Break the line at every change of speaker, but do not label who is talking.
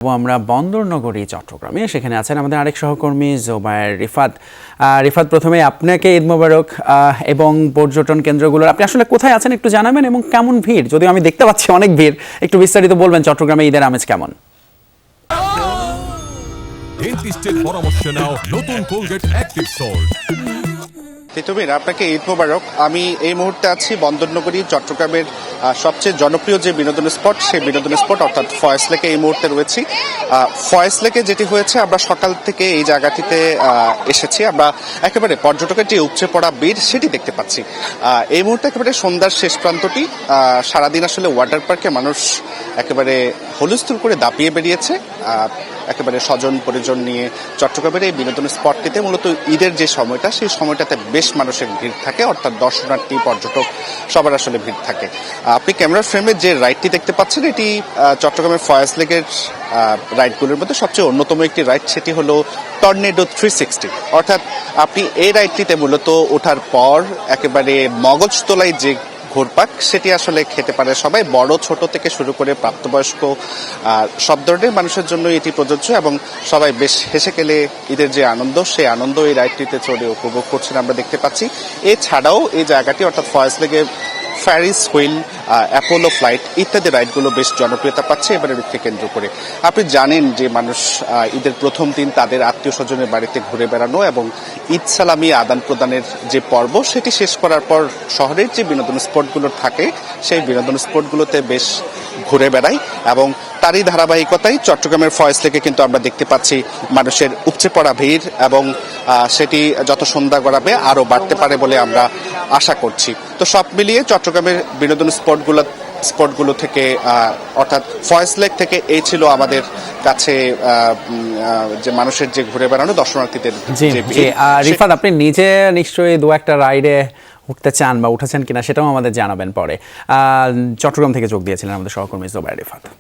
আমরা বন্দরনগরী চট্টগ্রামে, সেখানে আছেন আমাদের আরেক সহকর্মী জোবায়ের রিফাত। রিফাত, প্রথমে আপনাকে ঈদ মোবারক। এবং পর্যটন কেন্দ্রগুলোর আপনি আসলে কোথায় আছেন একটু জানাবেন, এবং কেমন ভিড়? যদিও আমি দেখতে পাচ্ছি অনেক ভিড়, একটু বিস্তারিত বলবেন চট্টগ্রামে ঈদের আমেজ কেমন?
ডেন্টিস্টের পরামর্শ নাও, নতুন কোলগেট অ্যাক্টিভ সল্ট।
তিতুমির, আপনাকে ঈদ মোবারক। আমি এই মুহূর্তে আছি বন্দরনগরী চট্টগ্রামের সবচেয়ে জনপ্রিয় যে বিনোদন স্পট, সেই বিনোদন স্পট অর্থাৎ ফয়েজ লেকে এই মুহূর্তে রয়েছি। ফয়েজ লেকে যেটি হয়েছে, আমরা সকাল থেকে এই জায়গাটিতে এসেছি। আমরা একেবারে পর্যটকের যে উপচে পড়া ভিড় সেটি দেখতে পাচ্ছি। এই মুহূর্তে একেবারে সন্ধ্যার শেষ প্রান্তটি। সারাদিন আসলে ওয়াটার পার্কে মানুষ একেবারে হুলস্থুল করে দাপিয়ে বেরিয়েছে। একেবারে স্বজন পরিজন নিয়ে চট্টগ্রামের এই বিনোদন স্পটটিতে মূলত ঈদের যে সময়টা, সেই সময়টাতে বেশ মানুষের ভিড় থাকে, অর্থাৎ দর্শনার্থী পর্যটক সবার আসলে ভিড় থাকে। আপনি ক্যামেরার ফ্রেমে যে রাইডটি দেখতে পাচ্ছেন, এটি চট্টগ্রামের ফয়েজ লেকের রাইডগুলোর মধ্যে সবচেয়ে অন্যতম একটি রাইড। সেটি হলো টর্নেডো 360। অর্থাৎ আপনি এই রাইডটিতে মূলত ওঠার পর একেবারে মগজতলায় যে ঘুরপাক, সেটি আসলে খেতে পারে সবাই, বড় ছোট থেকে শুরু করে প্রাপ্তবয়স্ক সব ধরনের মানুষের জন্য এটি প্রযোজ্য। এবং সবাই বেশ হেসে খেলে ঈদের যে আনন্দ, সেই আনন্দ এই রাইডটিতে চড়ে উপভোগ করছেন আমরা দেখতে পাচ্ছি। এছাড়াও এই জায়গাটি অর্থাৎ ফয়েজ লেকে ফ্যারিস হুইল, অ্যাপোলো ফ্লাইট ইত্যাদি রাইডগুলো বেশ জনপ্রিয়তা পাচ্ছে এবারের ঈদকে কেন্দ্র করে। আপনি জানেন যে মানুষ ঈদের প্রথম দিন তাদের আত্মীয় স্বজনের বাড়িতে ঘুরে বেড়ানো এবং ঈদ সালামি আদান প্রদানের যে পর্ব, সেটি শেষ করার পর শহরের যে বিনোদন স্পটগুলো থাকে, সেই বিনোদন স্পটগুলোতে বেশ ঘুরে বেড়াই। এবং তারই ধারাবাহিকতায় চট্টগ্রামের ফয়েজ লেকে কিন্তু আমরা দেখতে পাচ্ছি মানুষের উপচে পড়া ভিড়, এবং সেটি যত সন্ধ্যা গড়াবে আরও বাড়তে পারে বলে আমরা আশা করছি। তো সব মিলিয়ে চট্টগ্রামের বিনোদন স্পটগুলো থেকে অর্থাৎ ফয়েজ লেক থেকে এই ছিল আমাদের কাছে যে মানুষের যে ঘুরে বেড়ানো দর্শনার্থীদের।
রিফাত, আপনি নিজে নিশ্চয়ই দু একটা রাইডে উঠতে চান বা উঠেছেন কিনা সেটাও আমাদের জানাবেন পরে। চট্টগ্রাম থেকে যোগ দিয়েছিলেন আমাদের সহকর্মী জোবায়ের রিফাত।